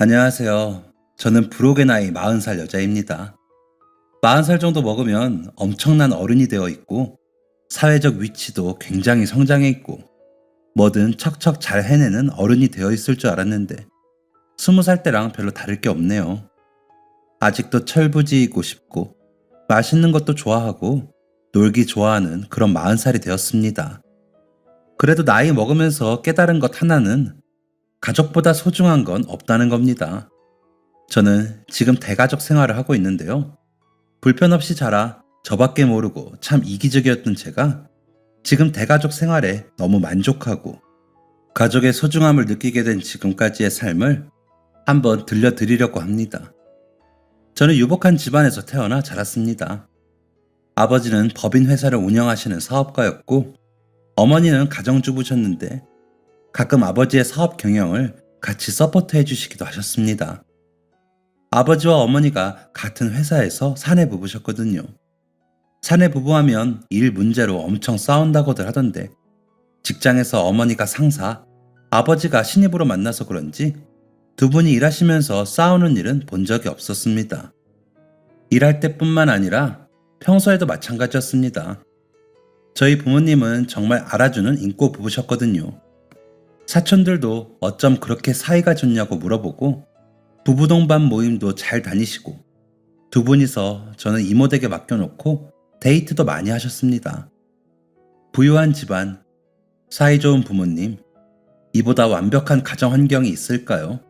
안녕하세요. 저는 불혹의 나이 40살 여자입니다. 40살 정도 먹으면 엄청난 어른이 되어 있고, 사회적 위치도 굉장히 성장해 있고, 뭐든 척척 잘 해내는 어른이 되어 있을 줄 알았는데, 20살 때랑 별로 다를 게 없네요. 아직도 철부지이고 싶고, 맛있는 것도 좋아하고, 놀기 좋아하는 그런 40살이 되었습니다. 그래도 나이 먹으면서 깨달은 것 하나는 가족보다 소중한 건 없다는 겁니다. 저는 지금 대가족 생활을 하고 있는데요. 불편 없이 자라 저밖에 모르고 참 이기적이었던 제가 지금 대가족 생활에 너무 만족하고 가족의 소중함을 느끼게 된 지금까지의 삶을 한번 들려드리려고 합니다. 저는 유복한 집안에서 태어나 자랐습니다. 아버지는 법인 회사를 운영하시는 사업가였고 어머니는 가정주부셨는데 가끔 아버지의 사업 경영을 같이 서포트 해주시기도 하셨습니다. 아버지와 어머니가 같은 회사에서 사내 부부셨거든요. 사내 부부하면 일 문제로 엄청 싸운다고들 하던데 직장에서 어머니가 상사, 아버지가 신입으로 만나서 그런지 두 분이 일하시면서 싸우는 일은 본 적이 없었습니다. 일할 때뿐만 아니라 평소에도 마찬가지였습니다. 저희 부모님은 정말 알아주는 인고 부부셨거든요. 사촌들도 어쩜 그렇게 사이가 좋냐고 물어보고 부부 동반 모임도 잘 다니시고 두 분이서 저는 이모 댁에 맡겨놓고 데이트도 많이 하셨습니다. 부유한 집안, 사이좋은 부모님, 이보다 완벽한 가정 환경이 있을까요?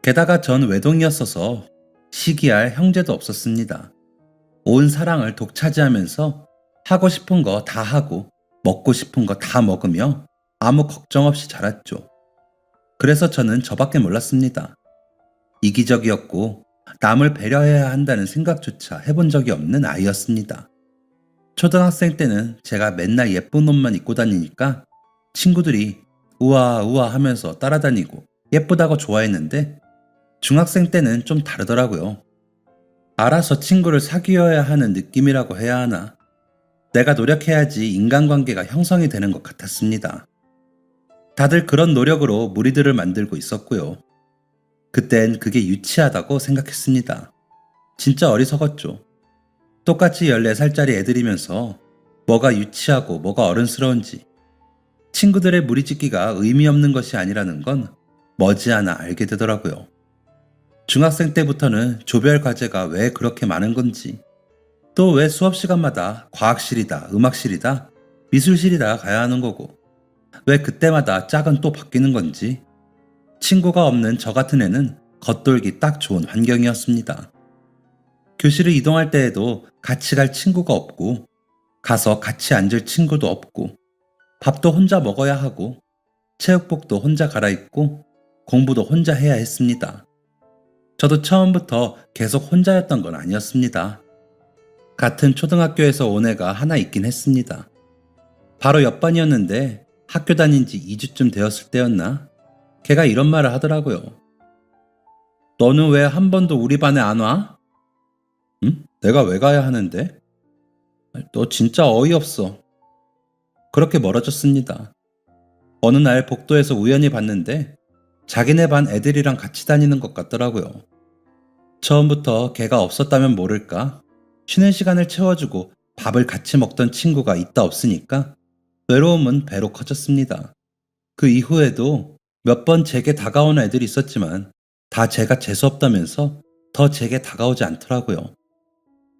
게다가 전 외동이었어서 시기할 형제도 없었습니다. 온 사랑을 독차지하면서 하고 싶은 거 다 하고 먹고 싶은 거 다 먹으며 아무 걱정 없이 자랐죠. 그래서 저는 저밖에 몰랐습니다. 이기적이었고 남을 배려해야 한다는 생각조차 해본 적이 없는 아이였습니다. 초등학생 때는 제가 맨날 예쁜 옷만 입고 다니니까 친구들이 우와 우와 하면서 따라다니고 예쁘다고 좋아했는데 중학생 때는 좀 다르더라고요. 알아서 친구를 사귀어야 하는 느낌이라고 해야 하나, 내가 노력해야지 인간관계가 형성이 되는 것 같았습니다. 다들 그런 노력으로 무리들을 만들고 있었고요. 그땐 그게 유치하다고 생각했습니다. 진짜 어리석었죠. 똑같이 14살짜리 애들이면서 뭐가 유치하고 뭐가 어른스러운지, 친구들의 무리짓기가 의미 없는 것이 아니라는 건 머지않아 알게 되더라고요. 중학생 때부터는 조별 과제가 왜 그렇게 많은 건지, 또 왜 수업 시간마다 과학실이다, 음악실이다, 미술실이다 가야 하는 거고, 왜 그때마다 짝은 또 바뀌는 건지, 친구가 없는 저 같은 애는 겉돌기 딱 좋은 환경이었습니다. 교실을 이동할 때에도 같이 갈 친구가 없고, 가서 같이 앉을 친구도 없고, 밥도 혼자 먹어야 하고, 체육복도 혼자 갈아입고, 공부도 혼자 해야 했습니다. 저도 처음부터 계속 혼자였던 건 아니었습니다. 같은 초등학교에서 온 애가 하나 있긴 했습니다. 바로 옆반이었는데 학교 다닌 지 2주쯤 되었을 때였나? 걔가 이런 말을 하더라고요. 너는 왜 한 번도 우리 반에 안 와? 응? 내가 왜 가야 하는데? 너 진짜 어이없어. 그렇게 멀어졌습니다. 어느 날 복도에서 우연히 봤는데 자기네 반 애들이랑 같이 다니는 것 같더라고요. 처음부터 걔가 없었다면 모를까? 쉬는 시간을 채워주고 밥을 같이 먹던 친구가 있다 없으니까 외로움은 배로 커졌습니다. 그 이후에도 몇 번 제게 다가오는 애들이 있었지만 다 제가 재수없다면서 더 제게 다가오지 않더라고요.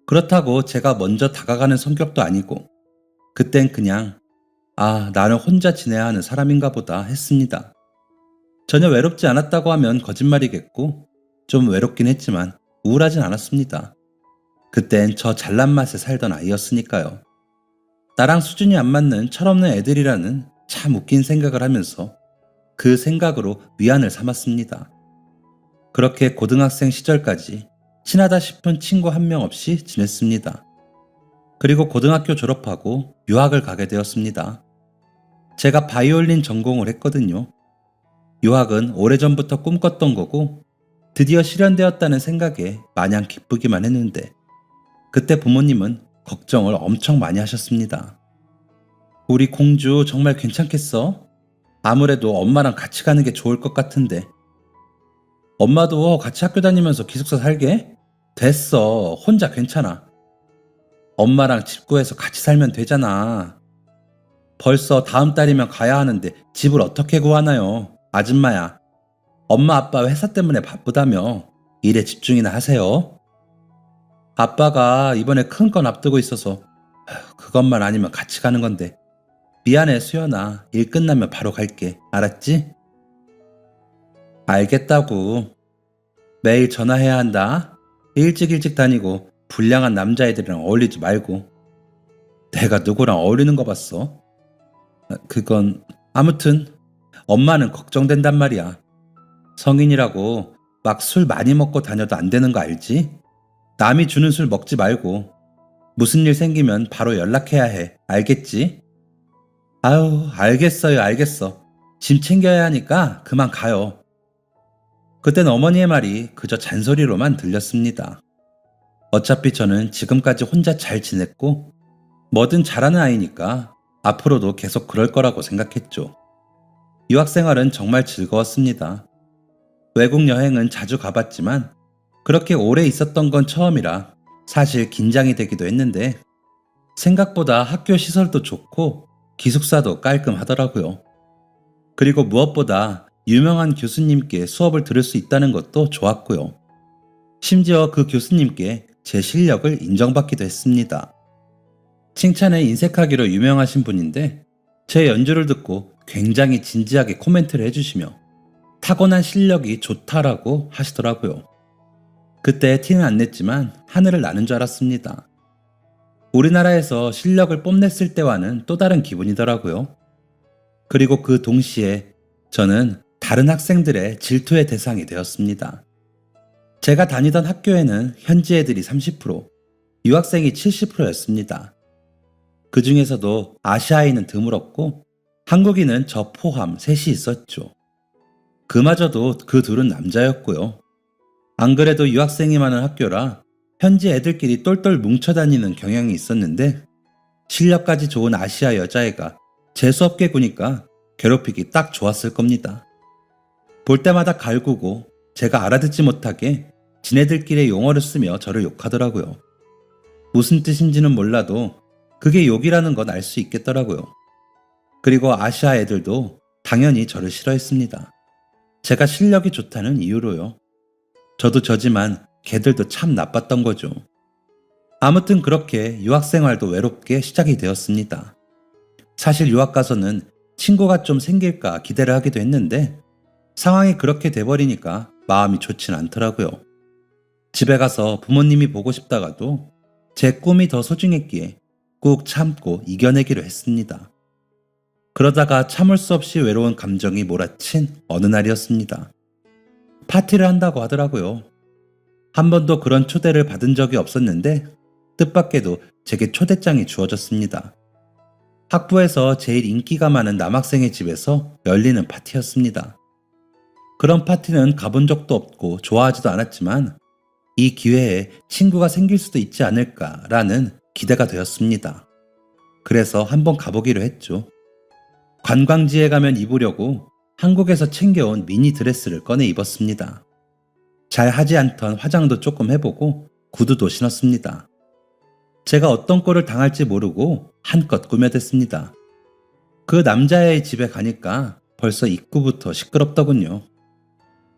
그렇다고 제가 먼저 다가가는 성격도 아니고 그땐 그냥 나는 혼자 지내야 하는 사람인가 보다 했습니다. 전혀 외롭지 않았다고 하면 거짓말이겠고 좀 외롭긴 했지만 우울하진 않았습니다. 그땐 저 잘난 맛에 살던 아이였으니까요. 나랑 수준이 안 맞는 철없는 애들이라는 참 웃긴 생각을 하면서 그 생각으로 위안을 삼았습니다. 그렇게 고등학생 시절까지 친하다 싶은 친구 한 명 없이 지냈습니다. 그리고 고등학교 졸업하고 유학을 가게 되었습니다. 제가 바이올린 전공을 했거든요. 유학은 오래전부터 꿈꿨던 거고 드디어 실현되었다는 생각에 마냥 기쁘기만 했는데 그때 부모님은 걱정을 엄청 많이 하셨습니다. 우리 공주 정말 괜찮겠어? 아무래도 엄마랑 같이 가는 게 좋을 것 같은데. 엄마도 같이 학교 다니면서 기숙사 살게? 됐어. 혼자 괜찮아. 엄마랑 집 구해서 같이 살면 되잖아. 벌써 다음 달이면 가야 하는데 집을 어떻게 구하나요? 아줌마야. 엄마 아빠 회사 때문에 바쁘다며. 일에 집중이나 하세요. 아빠가 이번에 큰 건 앞두고 있어서 그것만 아니면 같이 가는 건데. 미안해 수연아. 일 끝나면 바로 갈게. 알았지? 알겠다고. 매일 전화해야 한다. 일찍 일찍 다니고 불량한 남자애들이랑 어울리지 말고. 내가 누구랑 어울리는 거 봤어? 그건 아무튼 엄마는 걱정된단 말이야. 성인이라고 막 술 많이 먹고 다녀도 안 되는 거 알지? 남이 주는 술 먹지 말고 무슨 일 생기면 바로 연락해야 해. 알겠지? 아유, 알겠어요, 알겠어. 짐 챙겨야 하니까 그만 가요. 그땐 어머니의 말이 그저 잔소리로만 들렸습니다. 어차피 저는 지금까지 혼자 잘 지냈고 뭐든 잘하는 아이니까 앞으로도 계속 그럴 거라고 생각했죠. 유학 생활은 정말 즐거웠습니다. 외국 여행은 자주 가봤지만 그렇게 오래 있었던 건 처음이라 사실 긴장이 되기도 했는데 생각보다 학교 시설도 좋고 기숙사도 깔끔하더라고요. 그리고 무엇보다 유명한 교수님께 수업을 들을 수 있다는 것도 좋았고요. 심지어 그 교수님께 제 실력을 인정받기도 했습니다. 칭찬에 인색하기로 유명하신 분인데 제 연주를 듣고 굉장히 진지하게 코멘트를 해주시며 타고난 실력이 좋다라고 하시더라고요. 그때 티는 안 냈지만 하늘을 나는 줄 알았습니다. 우리나라에서 실력을 뽐냈을 때와는 또 다른 기분이더라고요. 그리고 그 동시에 저는 다른 학생들의 질투의 대상이 되었습니다. 제가 다니던 학교에는 현지 애들이 30%, 유학생이 70%였습니다. 그 중에서도 아시아인은 드물었고 한국인은 저 포함 셋이 있었죠. 그마저도 그 둘은 남자였고요. 안 그래도 유학생이 많은 학교라 현지 애들끼리 똘똘 뭉쳐 다니는 경향이 있었는데 실력까지 좋은 아시아 여자애가 재수없게 구니까 괴롭히기 딱 좋았을 겁니다. 볼 때마다 갈구고 제가 알아듣지 못하게 지네들끼리 용어를 쓰며 저를 욕하더라고요. 무슨 뜻인지는 몰라도 그게 욕이라는 건 알 수 있겠더라고요. 그리고 아시아 애들도 당연히 저를 싫어했습니다. 제가 실력이 좋다는 이유로요. 저도 저지만 걔들도 참 나빴던 거죠. 아무튼 그렇게 유학생활도 외롭게 시작이 되었습니다. 사실 유학 가서는 친구가 좀 생길까 기대를 하기도 했는데 상황이 그렇게 돼버리니까 마음이 좋진 않더라고요. 집에 가서 부모님이 보고 싶다가도 제 꿈이 더 소중했기에 꾹 참고 이겨내기로 했습니다. 그러다가 참을 수 없이 외로운 감정이 몰아친 어느 날이었습니다. 파티를 한다고 하더라고요. 한 번도 그런 초대를 받은 적이 없었는데 뜻밖에도 제게 초대장이 주어졌습니다. 학부에서 제일 인기가 많은 남학생의 집에서 열리는 파티였습니다. 그런 파티는 가본 적도 없고 좋아하지도 않았지만 이 기회에 친구가 생길 수도 있지 않을까라는 기대가 되었습니다. 그래서 한번 가보기로 했죠. 관광지에 가면 입으려고 한국에서 챙겨온 미니 드레스를 꺼내 입었습니다. 잘 하지 않던 화장도 조금 해보고 구두도 신었습니다. 제가 어떤 꼴을 당할지 모르고 한껏 꾸며댔습니다. 그 남자의 집에 가니까 벌써 입구부터 시끄럽더군요.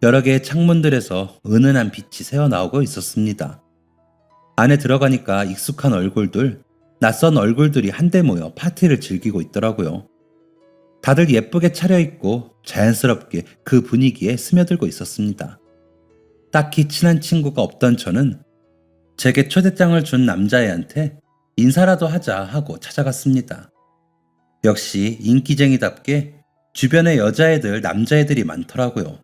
여러 개의 창문들에서 은은한 빛이 새어나오고 있었습니다. 안에 들어가니까 익숙한 얼굴들, 낯선 얼굴들이 한데 모여 파티를 즐기고 있더라고요. 다들 예쁘게 차려입고 자연스럽게 그 분위기에 스며들고 있었습니다. 딱히 친한 친구가 없던 저는 제게 초대장을 준 남자애한테 인사라도 하자 하고 찾아갔습니다. 역시 인기쟁이답게 주변에 여자애들, 남자애들이 많더라고요.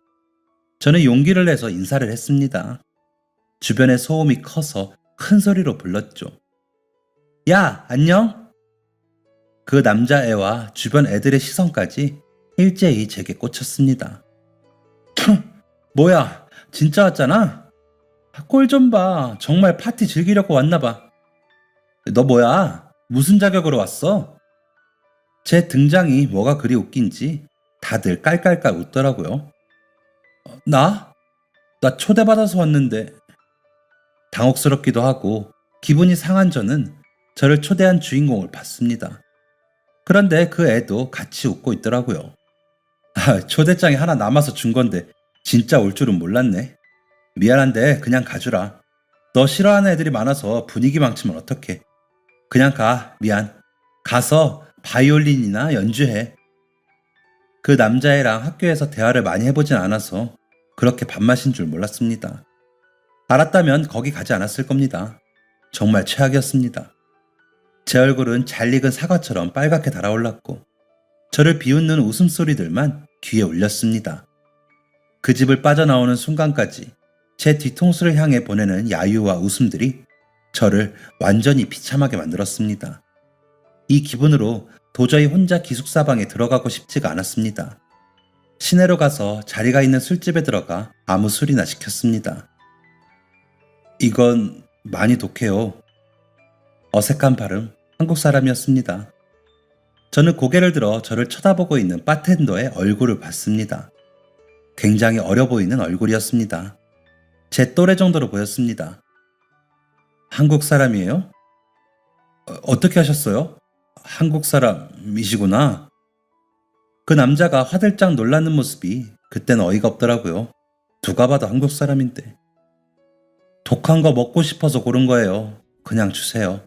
저는 용기를 내서 인사를 했습니다. 주변의 소음이 커서 큰 소리로 불렀죠. 야, 안녕? 그 남자애와 주변 애들의 시선까지 일제히 제게 꽂혔습니다. 뭐야, 진짜 왔잖아? 꼴 좀 봐. 정말 파티 즐기려고 왔나봐. 너 뭐야? 무슨 자격으로 왔어? 제 등장이 뭐가 그리 웃긴지 다들 깔깔깔 웃더라고요. 나? 나 초대받아서 왔는데. 당혹스럽기도 하고 기분이 상한 저는 저를 초대한 주인공을 봤습니다. 그런데 그 애도 같이 웃고 있더라고요. 초대장이 하나 남아서 준 건데 진짜 올 줄은 몰랐네. 미안한데 그냥 가주라. 너 싫어하는 애들이 많아서 분위기 망치면 어떡해. 그냥 가. 미안. 가서 바이올린이나 연주해. 그 남자애랑 학교에서 대화를 많이 해보진 않아서 그렇게 밥맛인 줄 몰랐습니다. 알았다면 거기 가지 않았을 겁니다. 정말 최악이었습니다. 제 얼굴은 잘 익은 사과처럼 빨갛게 달아올랐고 저를 비웃는 웃음소리들만 귀에 울렸습니다. 그 집을 빠져나오는 순간까지 제 뒤통수를 향해 보내는 야유와 웃음들이 저를 완전히 비참하게 만들었습니다. 이 기분으로 도저히 혼자 기숙사방에 들어가고 싶지가 않았습니다. 시내로 가서 자리가 있는 술집에 들어가 아무 술이나 시켰습니다. 이건 많이 독해요. 어색한 발음, 한국 사람이었습니다. 저는 고개를 들어 저를 쳐다보고 있는 바텐더의 얼굴을 봤습니다. 굉장히 어려 보이는 얼굴이었습니다. 제 또래 정도로 보였습니다. 한국 사람이에요? 어떻게 하셨어요? 한국 사람이시구나. 그 남자가 화들짝 놀라는 모습이 그땐 어이가 없더라고요. 누가 봐도 한국 사람인데. 독한 거 먹고 싶어서 고른 거예요. 그냥 주세요.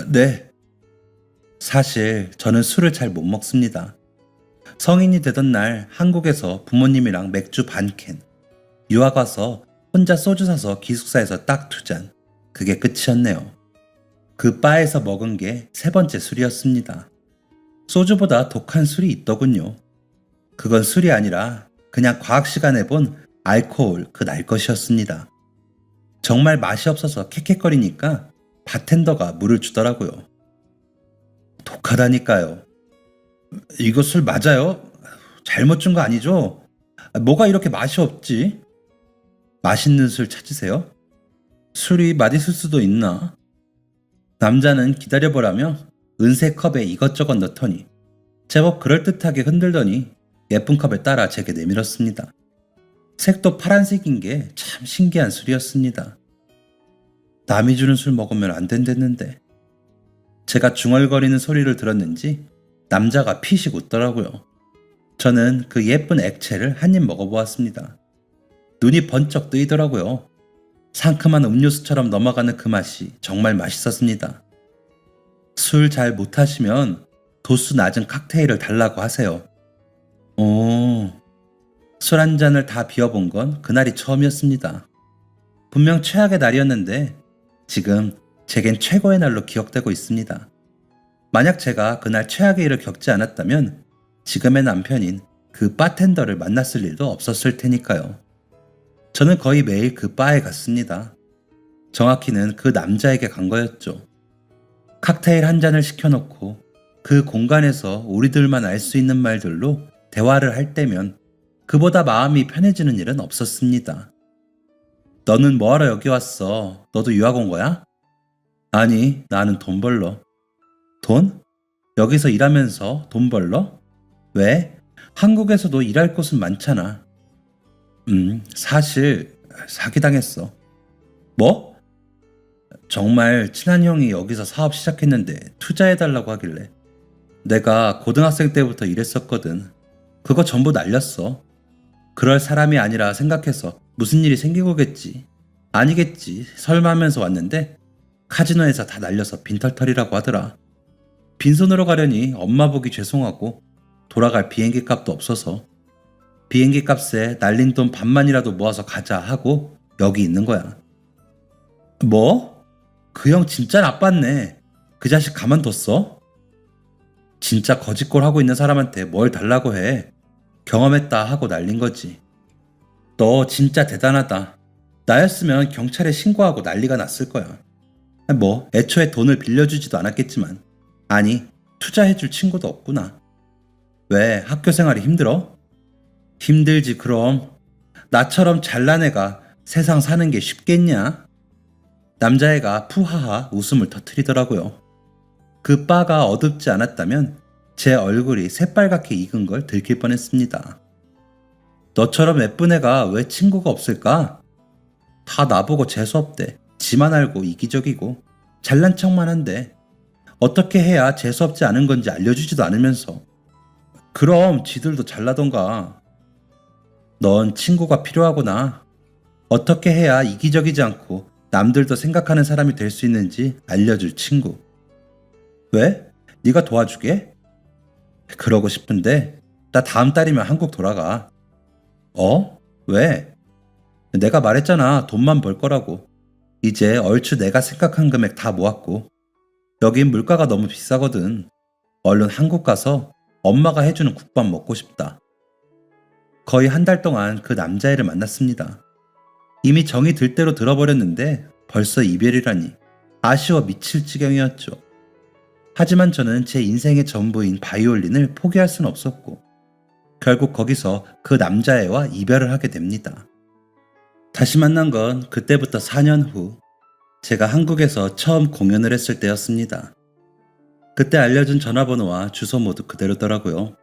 네. 사실 저는 술을 잘 못 먹습니다. 성인이 되던 날 한국에서 부모님이랑 맥주 반 캔, 유학 와서 혼자 소주 사서 기숙사에서 딱 2잔, 그게 끝이었네요. 그 바에서 먹은 게 3번째 술이었습니다. 소주보다 독한 술이 있더군요. 그건 술이 아니라 그냥 과학 시간에 본 알코올 그 날 것이었습니다. 정말 맛이 없어서 캑캑거리니까 바텐더가 물을 주더라고요. 독하다니까요. 이거 술 맞아요? 잘못 준 거 아니죠? 뭐가 이렇게 맛이 없지? 맛있는 술 찾으세요? 술이 맛있을 수도 있나? 남자는 기다려보라며 은색 컵에 이것저것 넣더니 제법 그럴듯하게 흔들더니 예쁜 컵에 따라 제게 내밀었습니다. 색도 파란색인 게 참 신기한 술이었습니다. 남이 주는 술 먹으면 안 된댔는데. 제가 중얼거리는 소리를 들었는지 남자가 피식 웃더라고요. 저는 그 예쁜 액체를 한 입 먹어보았습니다. 눈이 번쩍 뜨이더라고요. 상큼한 음료수처럼 넘어가는 그 맛이 정말 맛있었습니다. 술 잘 못하시면 도수 낮은 칵테일을 달라고 하세요. 오, 술 한 잔을 다 비워본 건 그날이 처음이었습니다. 분명 최악의 날이었는데 지금 제겐 최고의 날로 기억되고 있습니다. 만약 제가 그날 최악의 일을 겪지 않았다면 지금의 남편인 그 바텐더를 만났을 일도 없었을 테니까요. 저는 거의 매일 그 바에 갔습니다. 정확히는 그 남자에게 간 거였죠. 칵테일 한 잔을 시켜놓고 그 공간에서 우리들만 알 수 있는 말들로 대화를 할 때면 그보다 마음이 편해지는 일은 없었습니다. 너는 뭐하러 여기 왔어? 너도 유학 온 거야? 아니, 나는 돈 벌러. 돈? 여기서 일하면서 돈 벌러? 왜? 한국에서도 일할 곳은 많잖아. 사실 사기당했어. 뭐? 정말 친한 형이 여기서 사업 시작했는데 투자해달라고 하길래 내가 고등학생 때부터 일했었거든. 그거 전부 날렸어. 그럴 사람이 아니라 생각해서 무슨 일이 생기고겠지. 아니겠지. 설마 하면서 왔는데 카지노에서 다 날려서 빈털털이라고 하더라. 빈손으로 가려니 엄마 보기 죄송하고 돌아갈 비행기 값도 없어서 비행기 값에 날린 돈 반만이라도 모아서 가자 하고 여기 있는 거야. 뭐? 그 형 진짜 나빴네. 그 자식 가만뒀어? 진짜 거짓골 하고 있는 사람한테 뭘 달라고 해. 경험했다 하고 날린 거지. 너 진짜 대단하다. 나였으면 경찰에 신고하고 난리가 났을 거야. 뭐 애초에 돈을 빌려주지도 않았겠지만 아니 투자해줄 친구도 없구나. 왜 학교 생활이 힘들어? 힘들지 그럼. 나처럼 잘난 애가 세상 사는 게 쉽겠냐? 남자애가 푸하하 웃음을 터뜨리더라고요. 그 바가 어둡지 않았다면 제 얼굴이 새빨갛게 익은 걸 들킬 뻔했습니다. 너처럼 예쁜 애가 왜 친구가 없을까? 다 나보고 재수없대. 지만 알고 이기적이고 잘난 척만 한데 어떻게 해야 재수없지 않은 건지 알려주지도 않으면서. 그럼 지들도 잘나던가. 넌 친구가 필요하구나. 어떻게 해야 이기적이지 않고 남들도 생각하는 사람이 될 수 있는지 알려줄 친구. 왜? 네가 도와주게? 그러고 싶은데 나 다음 달이면 한국 돌아가. 어? 왜? 내가 말했잖아. 돈만 벌 거라고. 이제 얼추 내가 생각한 금액 다 모았고 여긴 물가가 너무 비싸거든. 얼른 한국 가서 엄마가 해주는 국밥 먹고 싶다. 거의 한 달 동안 그 남자애를 만났습니다. 이미 정이 들 대로 들어버렸는데 벌써 이별이라니 아쉬워 미칠 지경이었죠. 하지만 저는 제 인생의 전부인 바이올린을 포기할 순 없었고 결국 거기서 그 남자애와 이별을 하게 됩니다. 다시 만난 건 그때부터 4년 후 제가 한국에서 처음 공연을 했을 때였습니다. 그때 알려준 전화번호와 주소 모두 그대로더라고요.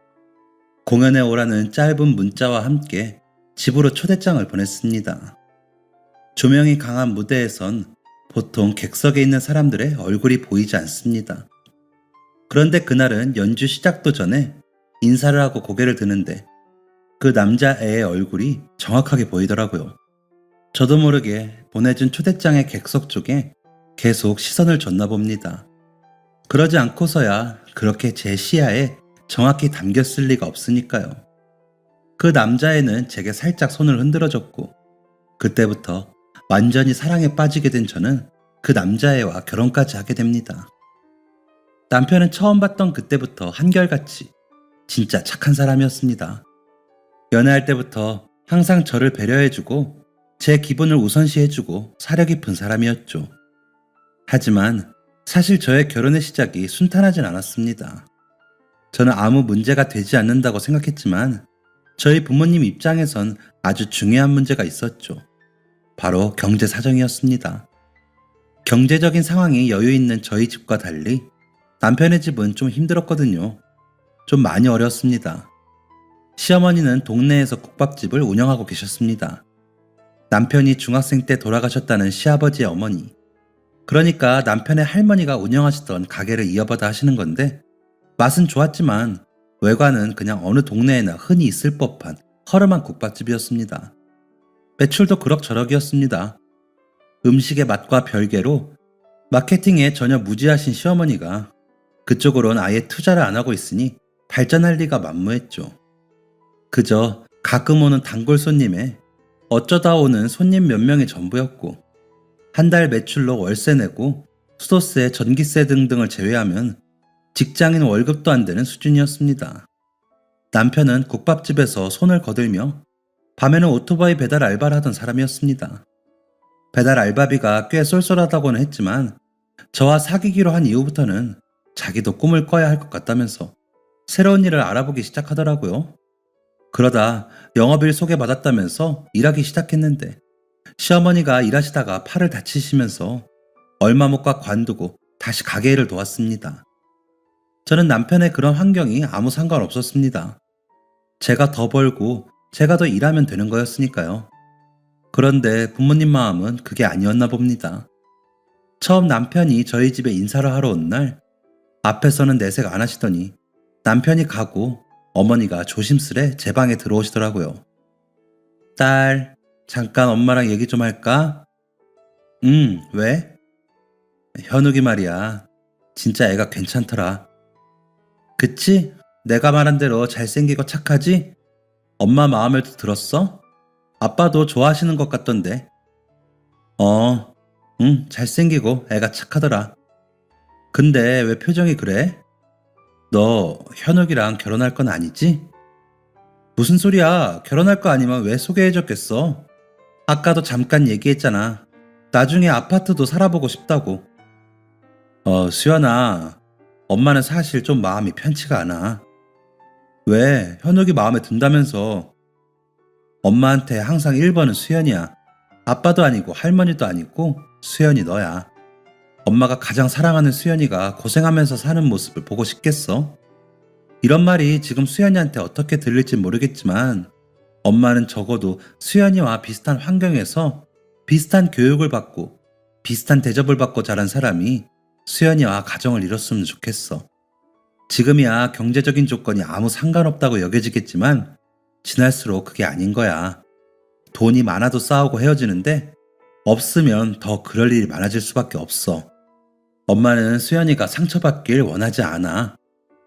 공연에 오라는 짧은 문자와 함께 집으로 초대장을 보냈습니다. 조명이 강한 무대에선 보통 객석에 있는 사람들의 얼굴이 보이지 않습니다. 그런데 그날은 연주 시작도 전에 인사를 하고 고개를 드는데 그 남자애의 얼굴이 정확하게 보이더라고요. 저도 모르게 보내준 초대장의 객석 쪽에 계속 시선을 줬나 봅니다. 그러지 않고서야 그렇게 제 시야에 정확히 담겼을 리가 없으니까요. 그 남자애는 제게 살짝 손을 흔들어줬고 그때부터 완전히 사랑에 빠지게 된 저는 그 남자애와 결혼까지 하게 됩니다. 남편은 처음 봤던 그때부터 한결같이 진짜 착한 사람이었습니다. 연애할 때부터 항상 저를 배려해주고 제 기분을 우선시해주고 사려 깊은 사람이었죠. 하지만 사실 저의 결혼의 시작이 순탄하진 않았습니다. 저는 아무 문제가 되지 않는다고 생각했지만 저희 부모님 입장에선 아주 중요한 문제가 있었죠. 바로 경제 사정이었습니다. 경제적인 상황이 여유 있는 저희 집과 달리 남편의 집은 좀 힘들었거든요. 좀 많이 어려웠습니다. 시어머니는 동네에서 국밥집을 운영하고 계셨습니다. 남편이 중학생 때 돌아가셨다는 시아버지의 어머니. 그러니까 남편의 할머니가 운영하시던 가게를 이어받아 하시는 건데 맛은 좋았지만 외관은 그냥 어느 동네에나 흔히 있을 법한 허름한 국밥집이었습니다. 매출도 그럭저럭이었습니다. 음식의 맛과 별개로 마케팅에 전혀 무지하신 시어머니가 그쪽으론 아예 투자를 안 하고 있으니 발전할 리가 만무했죠. 그저 가끔 오는 단골 손님에 어쩌다 오는 손님 몇 명이 전부였고 한 달 매출로 월세 내고 수도세, 전기세 등등을 제외하면 직장인 월급도 안 되는 수준이었습니다. 남편은 국밥집에서 손을 거들며 밤에는 오토바이 배달 알바를 하던 사람이었습니다. 배달 알바비가 꽤 쏠쏠하다고는 했지만 저와 사귀기로 한 이후부터는 자기도 꿈을 꿔야 할 것 같다면서 새로운 일을 알아보기 시작하더라고요. 그러다 영업일 소개받았다면서 일하기 시작했는데 시어머니가 일하시다가 팔을 다치시면서 얼마 못 가 관두고 다시 가게 일을 도왔습니다. 저는 남편의 그런 환경이 아무 상관없었습니다. 제가 더 벌고 제가 더 일하면 되는 거였으니까요. 그런데 부모님 마음은 그게 아니었나 봅니다. 처음 남편이 저희 집에 인사를 하러 온 날 앞에서는 내색 안 하시더니 남편이 가고 어머니가 조심스레 제 방에 들어오시더라고요. 딸, 잠깐 엄마랑 얘기 좀 할까? 왜? 현욱이 말이야. 진짜 애가 괜찮더라. 그치? 내가 말한 대로 잘생기고 착하지? 엄마 마음에도 들었어? 아빠도 좋아하시는 것 같던데. 잘생기고 애가 착하더라. 근데 왜 표정이 그래? 너 현욱이랑 결혼할 건 아니지? 무슨 소리야? 결혼할 거 아니면 왜 소개해줬겠어? 아까도 잠깐 얘기했잖아. 나중에 아파트도 살아보고 싶다고. 수연아. 엄마는 사실 좀 마음이 편치가 않아. 왜? 현욱이 마음에 든다면서. 엄마한테 항상 1번은 수연이야. 아빠도 아니고 할머니도 아니고 수연이 너야. 엄마가 가장 사랑하는 수연이가 고생하면서 사는 모습을 보고 싶겠어? 이런 말이 지금 수연이한테 어떻게 들릴지 모르겠지만 엄마는 적어도 수연이와 비슷한 환경에서 비슷한 교육을 받고 비슷한 대접을 받고 자란 사람이 수연이와 가정을 이뤘으면 좋겠어. 지금이야 경제적인 조건이 아무 상관없다고 여겨지겠지만 지날수록 그게 아닌 거야. 돈이 많아도 싸우고 헤어지는데 없으면 더 그럴 일이 많아질 수밖에 없어. 엄마는 수연이가 상처받길 원하지 않아.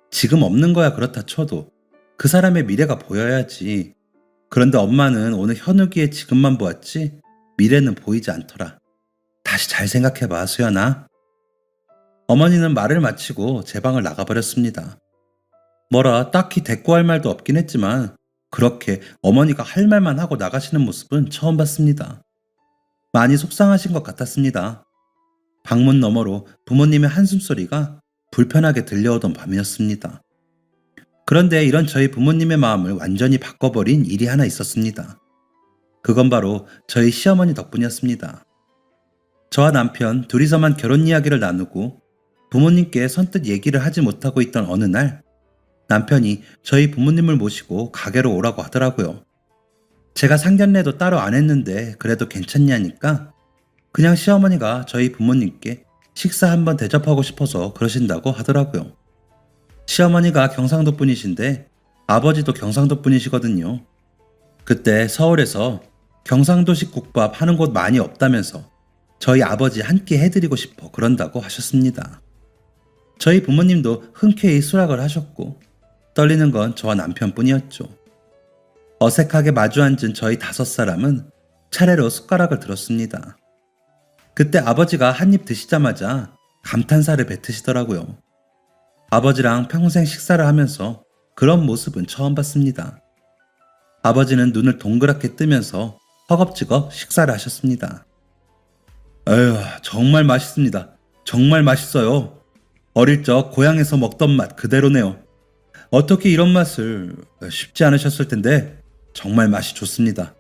지금 없는 거야 그렇다 쳐도 그 사람의 미래가 보여야지. 그런데 엄마는 오늘 현욱이의 지금만 보았지 미래는 보이지 않더라. 다시 잘 생각해봐 수연아. 어머니는 말을 마치고 제 방을 나가버렸습니다. 뭐라 딱히 대꾸할 말도 없긴 했지만 그렇게 어머니가 할 말만 하고 나가시는 모습은 처음 봤습니다. 많이 속상하신 것 같았습니다. 방문 너머로 부모님의 한숨소리가 불편하게 들려오던 밤이었습니다. 그런데 이런 저희 부모님의 마음을 완전히 바꿔버린 일이 하나 있었습니다. 그건 바로 저희 시어머니 덕분이었습니다. 저와 남편 둘이서만 결혼 이야기를 나누고 부모님께 선뜻 얘기를 하지 못하고 있던 어느 날 남편이 저희 부모님을 모시고 가게로 오라고 하더라고요. 제가 상견례도 따로 안 했는데 그래도 괜찮냐니까 그냥 시어머니가 저희 부모님께 식사 한번 대접하고 싶어서 그러신다고 하더라고요. 시어머니가 경상도 분이신데 아버지도 경상도 분이시거든요. 그때 서울에서 경상도식 국밥 하는 곳 많이 없다면서 저희 아버지 한 끼 해드리고 싶어 그런다고 하셨습니다. 저희 부모님도 흔쾌히 수락을 하셨고 떨리는 건 저와 남편뿐이었죠. 어색하게 마주 앉은 저희 5사람은 차례로 숟가락을 들었습니다. 그때 아버지가 한 입 드시자마자 감탄사를 뱉으시더라고요. 아버지랑 평생 식사를 하면서 그런 모습은 처음 봤습니다. 아버지는 눈을 동그랗게 뜨면서 허겁지겁 식사를 하셨습니다. 에휴, 정말 맛있습니다. 정말 맛있어요. 어릴 적 고향에서 먹던 맛 그대로네요. 어떻게 이런 맛을 쉽지 않으셨을 텐데 정말 맛이 좋습니다.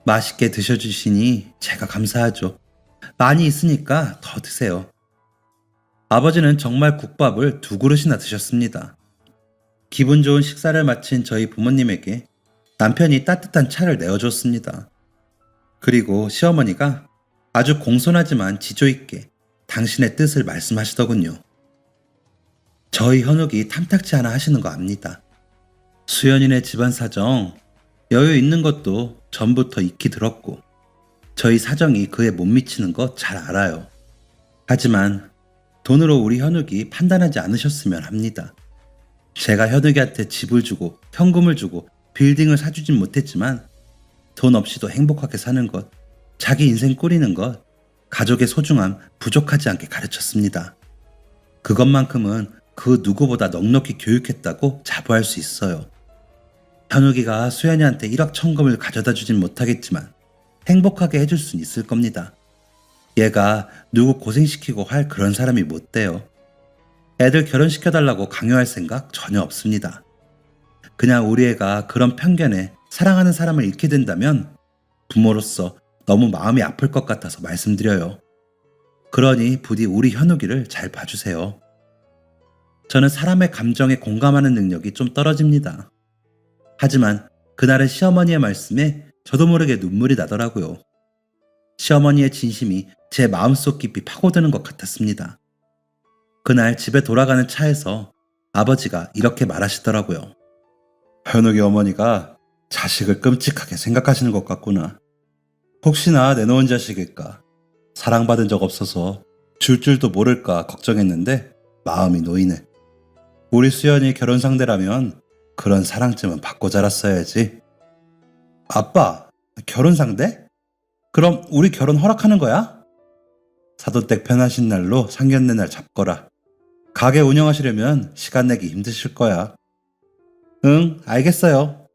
맛있게 드셔주시니 제가 감사하죠. 많이 있으니까 더 드세요. 아버지는 정말 국밥을 2그릇이나 드셨습니다. 기분 좋은 식사를 마친 저희 부모님에게 남편이 따뜻한 차를 내어줬습니다. 그리고 시어머니가 아주 공손하지만 지조 있게 당신의 뜻을 말씀하시더군요. 저희 현욱이 탐탁치 않아 하시는 거 압니다. 수연이네 집안 사정 여유 있는 것도 전부터 익히 들었고 저희 사정이 그에 못 미치는 거 잘 알아요. 하지만 돈으로 우리 현욱이 판단하지 않으셨으면 합니다. 제가 현욱이한테 집을 주고 현금을 주고 빌딩을 사주진 못했지만 돈 없이도 행복하게 사는 것, 자기 인생 꾸리는 것, 가족의 소중함 부족하지 않게 가르쳤습니다. 그것만큼은 그 누구보다 넉넉히 교육했다고 자부할 수 있어요. 현욱이가 수연이한테 1억 천금을 가져다 주진 못하겠지만 행복하게 해줄 순 있을 겁니다. 얘가 누구 고생시키고 할 그런 사람이 못 돼요. 애들 결혼시켜달라고 강요할 생각 전혀 없습니다. 그냥 우리 애가 그런 편견에 사랑하는 사람을 잃게 된다면 부모로서 너무 마음이 아플 것 같아서 말씀드려요. 그러니 부디 우리 현욱이를 잘 봐주세요. 저는 사람의 감정에 공감하는 능력이 좀 떨어집니다. 하지만 그날의 시어머니의 말씀에 저도 모르게 눈물이 나더라고요. 시어머니의 진심이 제 마음속 깊이 파고드는 것 같았습니다. 그날 집에 돌아가는 차에서 아버지가 이렇게 말하시더라고요. 현욱이 어머니가 자식을 끔찍하게 생각하시는 것 같구나. 혹시나 내놓은 자식일까, 사랑받은 적 없어서 줄 줄도 모를까 걱정했는데 마음이 놓이네. 우리 수연이 결혼 상대라면 그런 사랑쯤은 받고 자랐어야지. 아빠, 결혼 상대? 그럼 우리 결혼 허락하는 거야? 사돈댁 편하신 날로 상견례 날 잡거라. 가게 운영하시려면 시간 내기 힘드실 거야. 응, 알겠어요.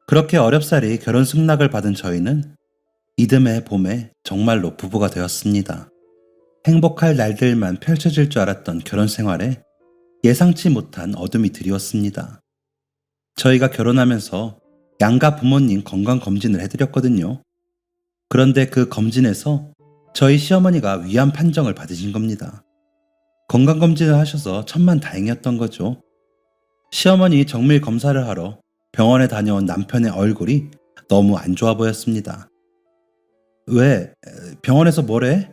그렇게 어렵사리 결혼 승낙을 받은 저희는 이듬해 봄에 정말로 부부가 되었습니다. 행복할 날들만 펼쳐질 줄 알았던 결혼 생활에 예상치 못한 어둠이 드리웠습니다. 저희가 결혼하면서 양가 부모님 건강검진을 해드렸거든요. 그런데 그 검진에서 저희 시어머니가 위암 판정을 받으신 겁니다. 건강검진을 하셔서 천만다행이었던 거죠. 시어머니 정밀 검사를 하러 병원에 다녀온 남편의 얼굴이 너무 안 좋아 보였습니다. 왜? 병원에서 뭐래?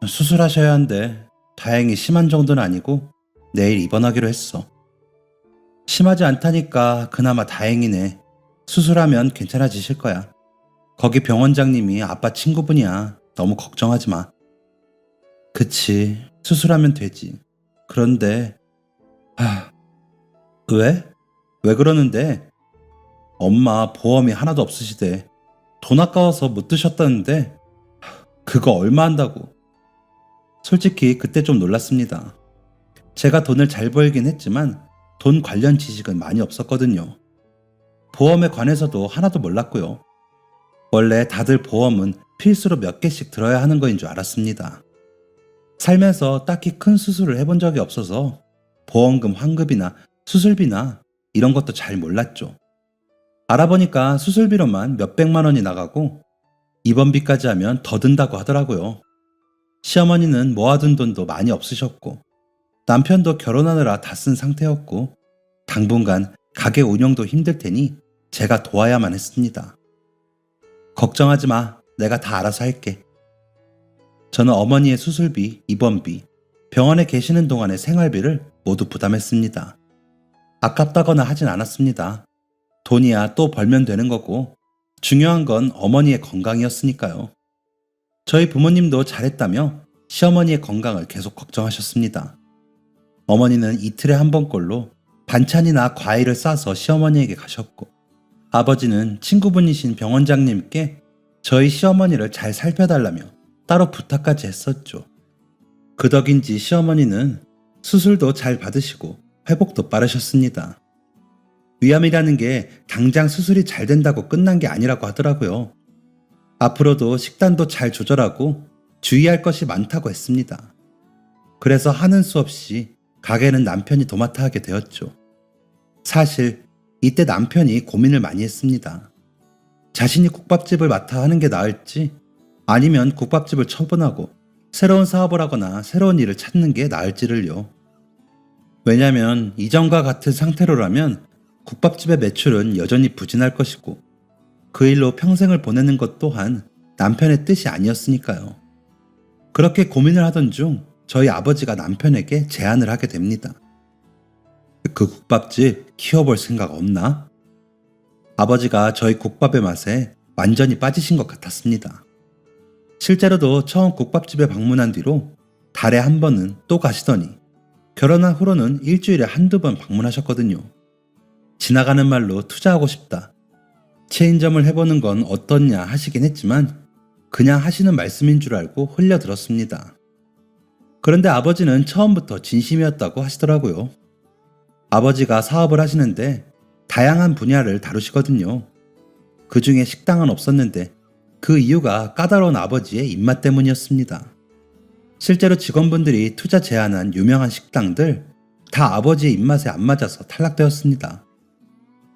수술하셔야 한대. 다행히 심한 정도는 아니고 내일 입원하기로 했어. 심하지 않다니까 그나마 다행이네. 수술하면 괜찮아지실 거야. 거기 병원장님이 아빠 친구분이야. 너무 걱정하지 마. 그치, 수술하면 되지. 그런데 왜? 왜 그러는데? 엄마 보험이 하나도 없으시대. 돈 아까워서 못 드셨다는데 그거 얼마 한다고. 솔직히 그때 좀 놀랐습니다. 제가 돈을 잘 벌긴 했지만 돈 관련 지식은 많이 없었거든요. 보험에 관해서도 하나도 몰랐고요. 원래 다들 보험은 필수로 몇 개씩 들어야 하는 거인 줄 알았습니다. 살면서 딱히 큰 수술을 해본 적이 없어서 보험금 환급이나 수술비나 이런 것도 잘 몰랐죠. 알아보니까 수술비로만 몇백만 원이 나가고 입원비까지 하면 더 든다고 하더라고요. 시어머니는 모아둔 돈도 많이 없으셨고 남편도 결혼하느라 다 쓴 상태였고 당분간 가게 운영도 힘들 테니 제가 도와야만 했습니다. 걱정하지 마. 내가 다 알아서 할게. 저는 어머니의 수술비, 입원비, 병원에 계시는 동안의 생활비를 모두 부담했습니다. 아깝다거나 하진 않았습니다. 돈이야 또 벌면 되는 거고 중요한 건 어머니의 건강이었으니까요. 저희 부모님도 잘했다며 시어머니의 건강을 계속 걱정하셨습니다. 어머니는 이틀에 한 번꼴로 반찬이나 과일을 싸서 시어머니에게 가셨고 아버지는 친구분이신 병원장님께 저희 시어머니를 잘 살펴달라며 따로 부탁까지 했었죠. 그 덕인지 시어머니는 수술도 잘 받으시고 회복도 빠르셨습니다. 위암이라는 게 당장 수술이 잘 된다고 끝난 게 아니라고 하더라고요. 앞으로도 식단도 잘 조절하고 주의할 것이 많다고 했습니다. 그래서 하는 수 없이 가게는 남편이 도맡아 하게 되었죠. 사실 이때 남편이 고민을 많이 했습니다. 자신이 국밥집을 맡아 하는 게 나을지 아니면 국밥집을 처분하고 새로운 사업을 하거나 새로운 일을 찾는 게 나을지를요. 왜냐면 이전과 같은 상태로라면 국밥집의 매출은 여전히 부진할 것이고 그 일로 평생을 보내는 것 또한 남편의 뜻이 아니었으니까요. 그렇게 고민을 하던 중 저희 아버지가 남편에게 제안을 하게 됩니다. 그 국밥집 키워볼 생각 없나? 아버지가 저희 국밥의 맛에 완전히 빠지신 것 같았습니다. 실제로도 처음 국밥집에 방문한 뒤로 달에 한 번은 또 가시더니 결혼한 후로는 일주일에 한두 번 방문하셨거든요. 지나가는 말로 투자하고 싶다. 체인점을 해보는 건 어떻냐 하시긴 했지만 그냥 하시는 말씀인 줄 알고 흘려들었습니다. 그런데 아버지는 처음부터 진심이었다고 하시더라고요. 아버지가 사업을 하시는데 다양한 분야를 다루시거든요. 그 중에 식당은 없었는데 그 이유가 까다로운 아버지의 입맛 때문이었습니다. 실제로 직원분들이 투자 제안한 유명한 식당들 다 아버지의 입맛에 안 맞아서 탈락되었습니다.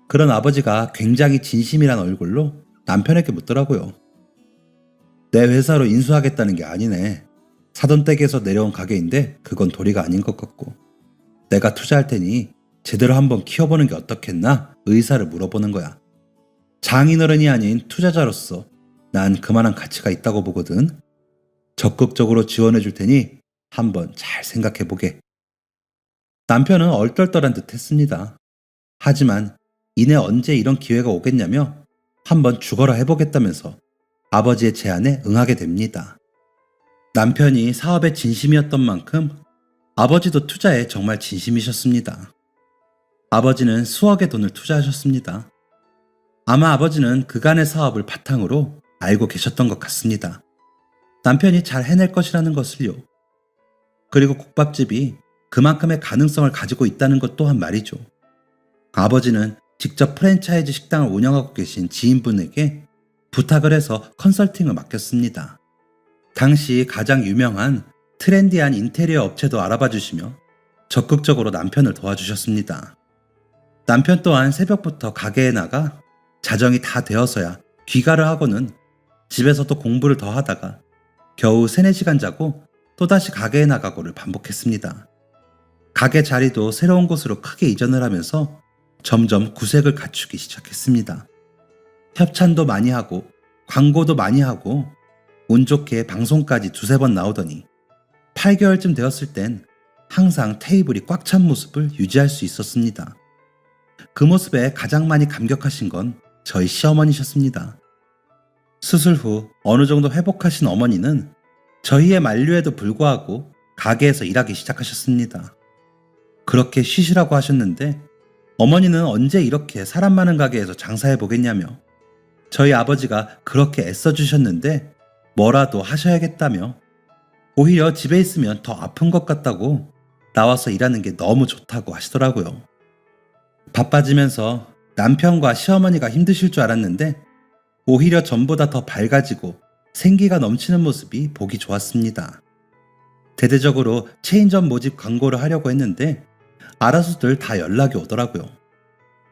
그런 아버지가 굉장히 진심이란 얼굴로 남편에게 묻더라고요. 내 회사로 인수하겠다는 게 아니네. 사돈 댁에서 내려온 가게인데 그건 도리가 아닌 것 같고 내가 투자할 테니 제대로 한번 키워보는 게 어떻겠나 의사를 물어보는 거야. 장인어른이 아닌 투자자로서 난 그만한 가치가 있다고 보거든. 적극적으로 지원해 줄 테니 한번 잘 생각해 보게. 남편은 얼떨떨한 듯 했습니다. 하지만 이내 언제 이런 기회가 오겠냐며 한번 죽어라 해보겠다면서 아버지의 제안에 응하게 됩니다. 남편이 사업에 진심이었던 만큼 아버지도 투자에 정말 진심이셨습니다. 아버지는 수억의 돈을 투자하셨습니다. 아마 아버지는 그간의 사업을 바탕으로 알고 계셨던 것 같습니다. 남편이 잘 해낼 것이라는 것을요. 그리고 국밥집이 그만큼의 가능성을 가지고 있다는 것 또한 말이죠. 아버지는 직접 프랜차이즈 식당을 운영하고 계신 지인분에게 부탁을 해서 컨설팅을 맡겼습니다. 당시 가장 유명한 트렌디한 인테리어 업체도 알아봐 주시며 적극적으로 남편을 도와주셨습니다. 남편 또한 새벽부터 가게에 나가 자정이 다 되어서야 귀가를 하고는 집에서 또 공부를 더 하다가 겨우 3-4시간 자고 또다시 가게에 나가고를 반복했습니다. 가게 자리도 새로운 곳으로 크게 이전을 하면서 점점 구색을 갖추기 시작했습니다. 협찬도 많이 하고 광고도 많이 하고 운 좋게 방송까지 두세 번 나오더니 8개월쯤 되었을 땐 항상 테이블이 꽉 찬 모습을 유지할 수 있었습니다. 그 모습에 가장 많이 감격하신 건 저희 시어머니셨습니다. 수술 후 어느 정도 회복하신 어머니는 저희의 만류에도 불구하고 가게에서 일하기 시작하셨습니다. 그렇게 쉬시라고 하셨는데 어머니는 언제 이렇게 사람 많은 가게에서 장사해 보겠냐며 저희 아버지가 그렇게 애써주셨는데 뭐라도 하셔야겠다며 오히려 집에 있으면 더 아픈 것 같다고 나와서 일하는 게 너무 좋다고 하시더라고요. 바빠지면서 남편과 시어머니가 힘드실 줄 알았는데 오히려 전보다 더 밝아지고 생기가 넘치는 모습이 보기 좋았습니다. 대대적으로 체인점 모집 광고를 하려고 했는데 알아서들 다 연락이 오더라고요.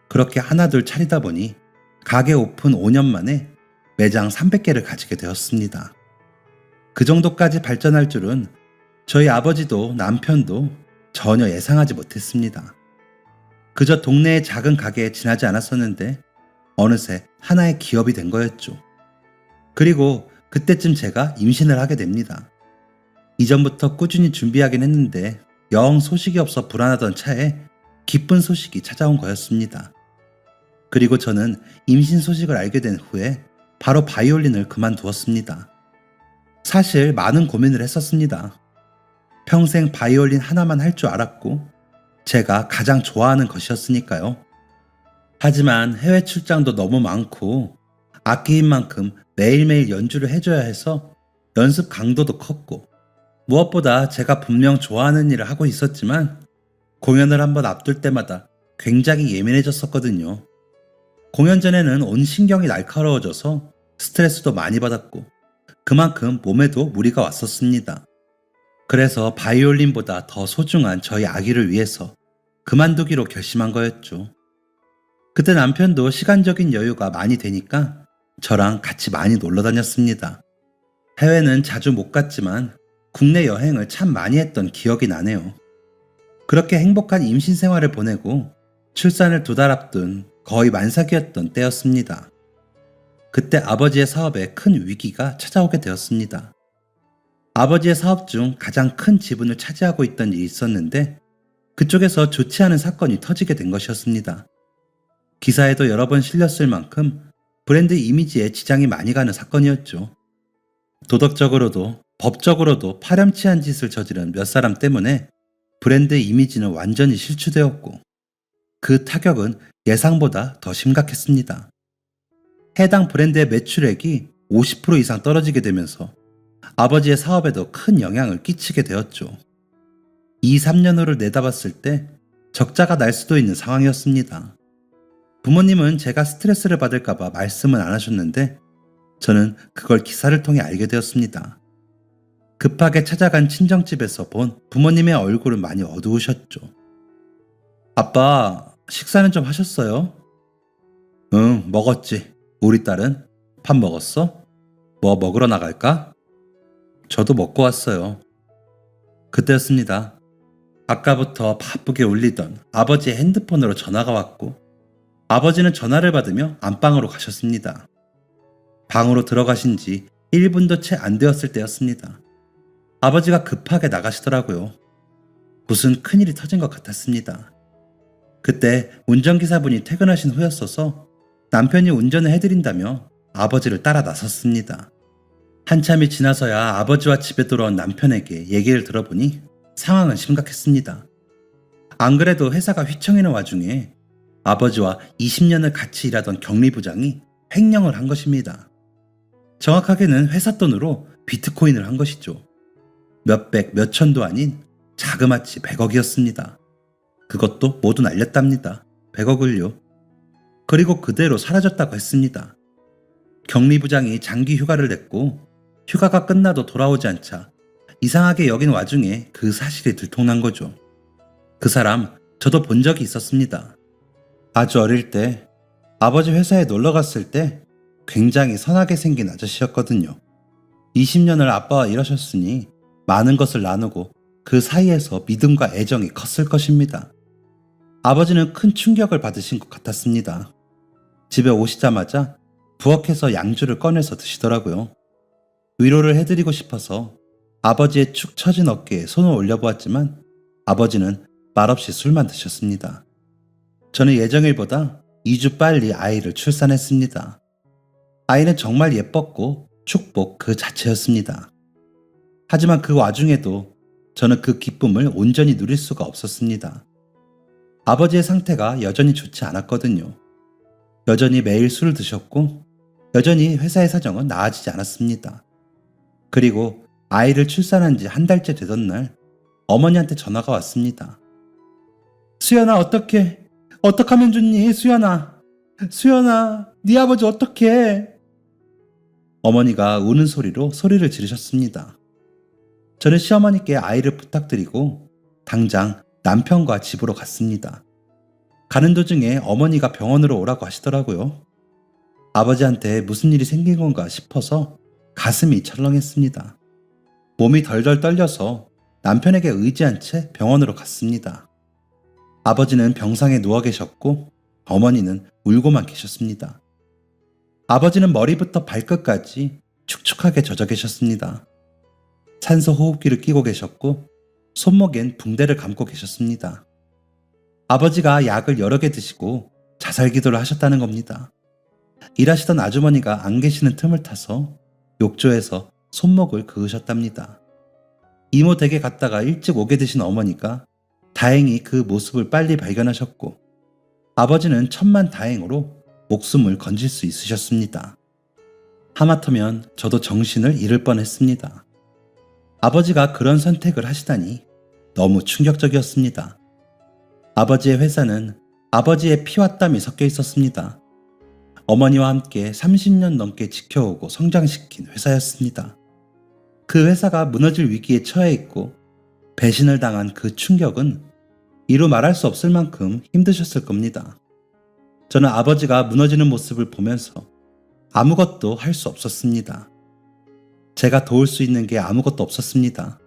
그렇게 하나둘 차리다 보니 가게 오픈 5년 만에 매장 300개를 가지게 되었습니다. 그 정도까지 발전할 줄은 저희 아버지도 남편도 전혀 예상하지 못했습니다. 그저 동네의 작은 가게에 지나지 않았었는데 어느새 하나의 기업이 된 거였죠. 그리고 그때쯤 제가 임신을 하게 됩니다. 이전부터 꾸준히 준비하긴 했는데 영 소식이 없어 불안하던 차에 기쁜 소식이 찾아온 거였습니다. 그리고 저는 임신 소식을 알게 된 후에 바로 바이올린을 그만두었습니다. 사실 많은 고민을 했었습니다. 평생 바이올린 하나만 할 줄 알았고 제가 가장 좋아하는 것이었으니까요. 하지만 해외 출장도 너무 많고 악기인 만큼 매일매일 연주를 해줘야 해서 연습 강도도 컸고 무엇보다 제가 분명 좋아하는 일을 하고 있었지만 공연을 한번 앞둘 때마다 굉장히 예민해졌었거든요. 공연 전에는 온 신경이 날카로워져서 스트레스도 많이 받았고 그만큼 몸에도 무리가 왔었습니다. 그래서 바이올린보다 더 소중한 저희 아기를 위해서 그만두기로 결심한 거였죠. 그때 남편도 시간적인 여유가 많이 되니까 저랑 같이 많이 놀러 다녔습니다. 해외는 자주 못 갔지만 국내 여행을 참 많이 했던 기억이 나네요. 그렇게 행복한 임신 생활을 보내고 출산을 2달 앞둔 거의 만삭이었던 때였습니다. 그때 아버지의 사업에 큰 위기가 찾아오게 되었습니다. 아버지의 사업 중 가장 큰 지분을 차지하고 있던 일이 있었는데 그쪽에서 좋지 않은 사건이 터지게 된 것이었습니다. 기사에도 여러 번 실렸을 만큼 브랜드 이미지에 지장이 많이 가는 사건이었죠. 도덕적으로도 법적으로도 파렴치한 짓을 저지른 몇 사람 때문에 브랜드 이미지는 완전히 실추되었고 그 타격은 예상보다 더 심각했습니다. 해당 브랜드의 매출액이 50% 이상 떨어지게 되면서 아버지의 사업에도 큰 영향을 끼치게 되었죠. 2, 3년 후를 내다봤을 때 적자가 날 수도 있는 상황이었습니다. 부모님은 제가 스트레스를 받을까봐 말씀은 안 하셨는데 저는 그걸 기사를 통해 알게 되었습니다. 급하게 찾아간 친정집에서 본 부모님의 얼굴은 많이 어두우셨죠. 아빠, 식사는 좀 하셨어요? 응, 먹었지. 우리 딸은? 밥 먹었어? 뭐 먹으러 나갈까? 저도 먹고 왔어요. 그때였습니다. 아까부터 바쁘게 울리던 아버지의 핸드폰으로 전화가 왔고 아버지는 전화를 받으며 안방으로 가셨습니다. 방으로 들어가신 지 1분도 채 안 되었을 때였습니다. 아버지가 급하게 나가시더라고요. 무슨 큰일이 터진 것 같았습니다. 그때 운전기사분이 퇴근하신 후였어서 남편이 운전을 해드린다며 아버지를 따라 나섰습니다. 한참이 지나서야 아버지와 집에 돌아온 남편에게 얘기를 들어보니 상황은 심각했습니다. 안 그래도 회사가 휘청이는 와중에 아버지와 20년을 같이 일하던 격리부장이 횡령을 한 것입니다. 정확하게는 회사 돈으로 비트코인을 한 것이죠. 몇백, 몇천도 아닌 자그마치 100억이었습니다. 그것도 모두 날렸답니다. 100억을요. 그리고 그대로 사라졌다고 했습니다. 격리부장이 장기 휴가를 냈고 휴가가 끝나도 돌아오지 않자 이상하게 여긴 와중에 그 사실이 들통난 거죠. 그 사람 저도 본 적이 있었습니다. 아주 어릴 때 아버지 회사에 놀러 갔을 때 굉장히 선하게 생긴 아저씨였거든요. 20년을 아빠와 일하셨으니 많은 것을 나누고 그 사이에서 믿음과 애정이 컸을 것입니다. 아버지는 큰 충격을 받으신 것 같았습니다. 집에 오시자마자 부엌에서 양주를 꺼내서 드시더라고요. 위로를 해드리고 싶어서 아버지의 축 처진 어깨에 손을 올려보았지만 아버지는 말없이 술만 드셨습니다. 저는 예정일보다 2주 빨리 아이를 출산했습니다. 아이는 정말 예뻤고 축복 그 자체였습니다. 하지만 그 와중에도 저는 그 기쁨을 온전히 누릴 수가 없었습니다. 아버지의 상태가 여전히 좋지 않았거든요. 여전히 매일 술을 드셨고 여전히 회사의 사정은 나아지지 않았습니다. 그리고 아이를 출산한 지 한 달째 되던 날 어머니한테 전화가 왔습니다. 수연아, 어떡하면 좋니? 수연아, 네 아버지 어떡해? 어머니가 우는 소리로 소리를 지르셨습니다. 저는 시어머니께 아이를 부탁드리고 당장 남편과 집으로 갔습니다. 가는 도중에 어머니가 병원으로 오라고 하시더라고요. 아버지한테 무슨 일이 생긴 건가 싶어서 가슴이 철렁했습니다. 몸이 덜덜 떨려서 남편에게 의지한 채 병원으로 갔습니다. 아버지는 병상에 누워 계셨고 어머니는 울고만 계셨습니다. 아버지는 머리부터 발끝까지 축축하게 젖어 계셨습니다. 산소 호흡기를 끼고 계셨고 손목엔 붕대를 감고 계셨습니다. 아버지가 약을 여러 개 드시고 자살 기도를 하셨다는 겁니다. 일하시던 아주머니가 안 계시는 틈을 타서 욕조에서 손목을 그으셨답니다. 이모 댁에 갔다가 일찍 오게 되신 어머니가 다행히 그 모습을 빨리 발견하셨고 아버지는 천만다행으로 목숨을 건질 수 있으셨습니다. 하마터면 저도 정신을 잃을 뻔했습니다. 아버지가 그런 선택을 하시다니 너무 충격적이었습니다. 아버지의 회사는 아버지의 피와 땀이 섞여 있었습니다. 어머니와 함께 30년 넘게 지켜오고 성장시킨 회사였습니다. 그 회사가 무너질 위기에 처해 있고 배신을 당한 그 충격은 이루 말할 수 없을 만큼 힘드셨을 겁니다. 저는 아버지가 무너지는 모습을 보면서 아무것도 할 수 없었습니다. 제가 도울 수 있는 게 아무것도 없었습니다.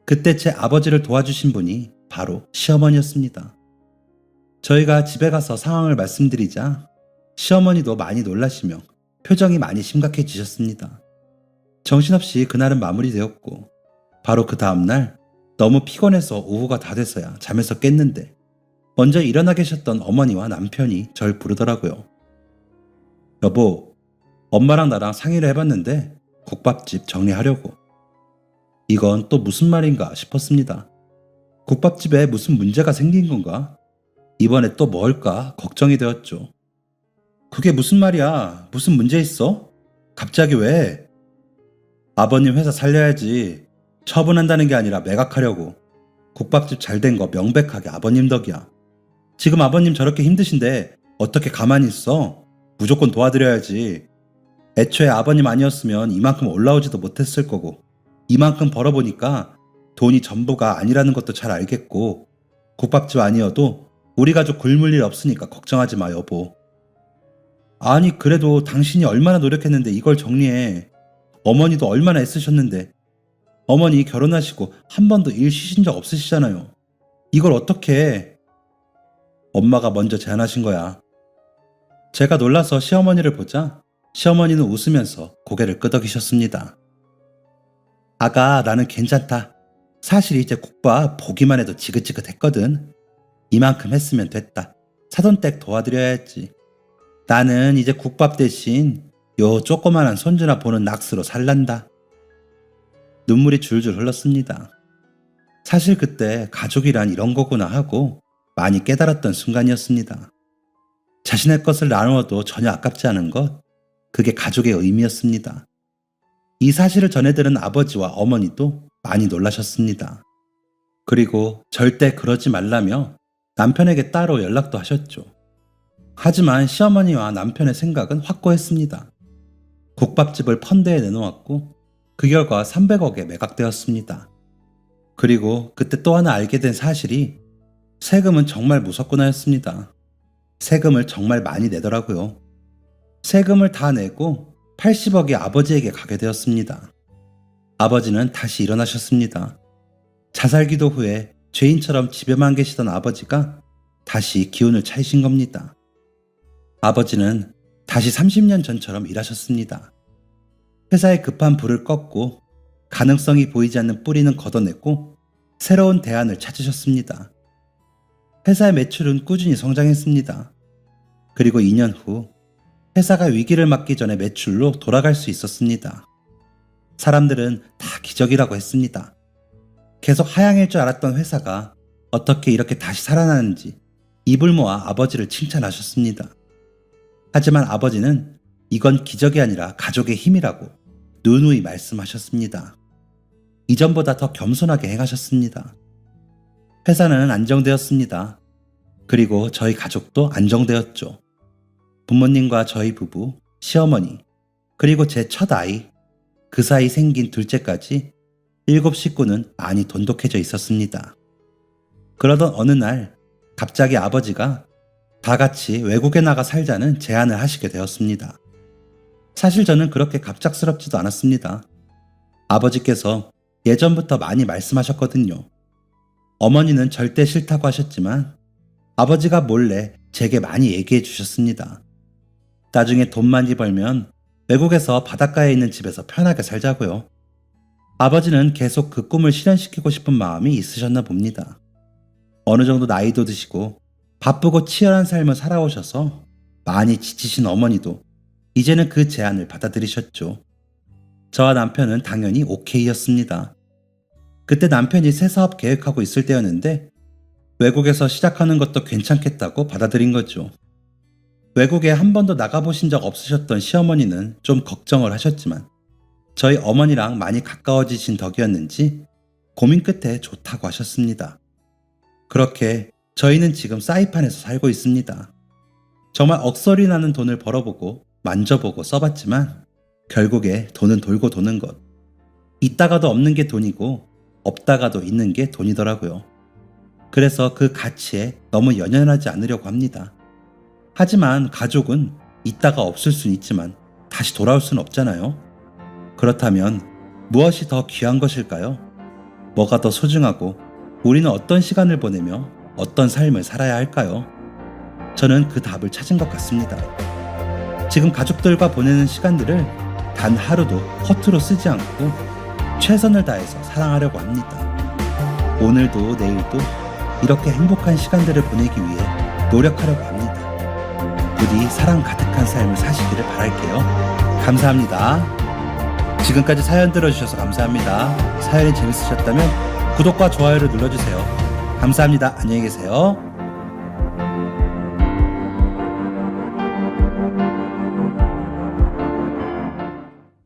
그때 제 아버지를 도와주신 분이 바로 시어머니였습니다. 저희가 집에 가서 상황을 말씀드리자 시어머니도 많이 놀라시며 표정이 많이 심각해지셨습니다. 정신없이 그날은 마무리되었고 바로 그 다음날 너무 피곤해서 오후가 다 돼서야 잠에서 깼는데 먼저 일어나 계셨던 어머니와 남편이 절 부르더라고요. 여보, 엄마랑 나랑 상의를 해봤는데 국밥집 정리하려고. 이건 또 무슨 말인가 싶었습니다. 국밥집에 무슨 문제가 생긴 건가? 이번에 또 뭘까 걱정이 되었죠. 그게 무슨 말이야? 무슨 문제 있어? 갑자기 왜? 아버님 회사 살려야지. 처분한다는 게 아니라 매각하려고. 국밥집 잘 된 거 명백하게 아버님 덕이야. 지금 아버님 저렇게 힘드신데 어떻게 가만히 있어? 무조건 도와드려야지. 애초에 아버님 아니었으면 이만큼 올라오지도 못했을 거고 이만큼 벌어보니까 돈이 전부가 아니라는 것도 잘 알겠고 국밥집 아니어도 우리 가족 굶을 일 없으니까 걱정하지 마 여보. 아니 그래도 당신이 얼마나 노력했는데 이걸 정리해. 어머니도 얼마나 애쓰셨는데. 어머니 결혼하시고 한 번도 일 쉬신 적 없으시잖아요. 이걸 어떻게 해. 엄마가 먼저 제안하신 거야. 제가 놀라서 시어머니를 보자 시어머니는 웃으면서 고개를 끄덕이셨습니다. 아가 나는 괜찮다. 사실 이제 국밥 보기만 해도 지긋지긋했거든. 이만큼 했으면 됐다. 사돈 댁 도와드려야 했지. 나는 이제 국밥 대신 요 조그만한 손주나 보는 낚스로 살란다. 눈물이 줄줄 흘렀습니다. 사실 그때 가족이란 이런 거구나 하고 많이 깨달았던 순간이었습니다. 자신의 것을 나누어도 전혀 아깝지 않은 것, 그게 가족의 의미였습니다. 이 사실을 전해들은 아버지와 어머니도 많이 놀라셨습니다. 그리고 절대 그러지 말라며 남편에게 따로 연락도 하셨죠. 하지만 시어머니와 남편의 생각은 확고했습니다. 국밥집을 펀드에 내놓았고 그 결과 300억에 매각되었습니다. 그리고 그때 또 하나 알게 된 사실이 세금은 정말 무섭구나였습니다. 세금을 정말 많이 내더라고요. 세금을 다 내고 80억이 아버지에게 가게 되었습니다. 아버지는 다시 일어나셨습니다. 자살기도 후에 죄인처럼 집에만 계시던 아버지가 다시 기운을 차리신 겁니다. 아버지는 다시 30년 전처럼 일하셨습니다. 회사의 급한 불을 껐고 가능성이 보이지 않는 뿌리는 걷어내고 새로운 대안을 찾으셨습니다. 회사의 매출은 꾸준히 성장했습니다. 그리고 2년 후 회사가 위기를 맞기 전에 매출로 돌아갈 수 있었습니다. 사람들은 다 기적이라고 했습니다. 계속 하향일 줄 알았던 회사가 어떻게 이렇게 다시 살아나는지 입을 모아 아버지를 칭찬하셨습니다. 하지만 아버지는 이건 기적이 아니라 가족의 힘이라고 누누이 말씀하셨습니다. 이전보다 더 겸손하게 행하셨습니다. 회사는 안정되었습니다. 그리고 저희 가족도 안정되었죠. 부모님과 저희 부부, 시어머니, 그리고 제 첫 아이, 그 사이 생긴 둘째까지 7 식구는 많이 돈독해져 있었습니다. 그러던 어느 날 갑자기 아버지가 다 같이 외국에 나가 살자는 제안을 하시게 되었습니다. 사실 저는 그렇게 갑작스럽지도 않았습니다. 아버지께서 예전부터 많이 말씀하셨거든요. 어머니는 절대 싫다고 하셨지만 아버지가 몰래 제게 많이 얘기해 주셨습니다. 나중에 돈 많이 벌면 외국에서 바닷가에 있는 집에서 편하게 살자고요. 아버지는 계속 그 꿈을 실현시키고 싶은 마음이 있으셨나 봅니다. 어느 정도 나이도 드시고 바쁘고 치열한 삶을 살아오셔서 많이 지치신 어머니도 이제는 그 제안을 받아들이셨죠. 저와 남편은 당연히 오케이였습니다. 그때 남편이 새 사업 계획하고 있을 때였는데 외국에서 시작하는 것도 괜찮겠다고 받아들인 거죠. 외국에 한 번도 나가보신 적 없으셨던 시어머니는 좀 걱정을 하셨지만 저희 어머니랑 많이 가까워지신 덕이었는지 고민 끝에 좋다고 하셨습니다. 그렇게 저희는 지금 사이판에서 살고 있습니다. 정말 억소리 나는 돈을 벌어보고 만져보고 써봤지만 결국에 돈은 돌고 도는 것. 있다가도 없는 게 돈이고 없다가도 있는 게 돈이더라고요. 그래서 그 가치에 너무 연연하지 않으려고 합니다. 하지만 가족은 있다가 없을 수는 있지만 다시 돌아올 수는 없잖아요. 그렇다면 무엇이 더 귀한 것일까요? 뭐가 더 소중하고 우리는 어떤 시간을 보내며 어떤 삶을 살아야 할까요? 저는 그 답을 찾은 것 같습니다. 지금 가족들과 보내는 시간들을 단 하루도 허투루 쓰지 않고 최선을 다해서 사랑하려고 합니다. 오늘도 내일도 이렇게 행복한 시간들을 보내기 위해 노력하려고 합니다. 부디 사랑 가득한 삶을 사시기를 바랄게요. 감사합니다. 지금까지 사연 들어주셔서 감사합니다. 사연이 재밌으셨다면 구독과 좋아요를 눌러주세요. 감사합니다. 안녕히 계세요.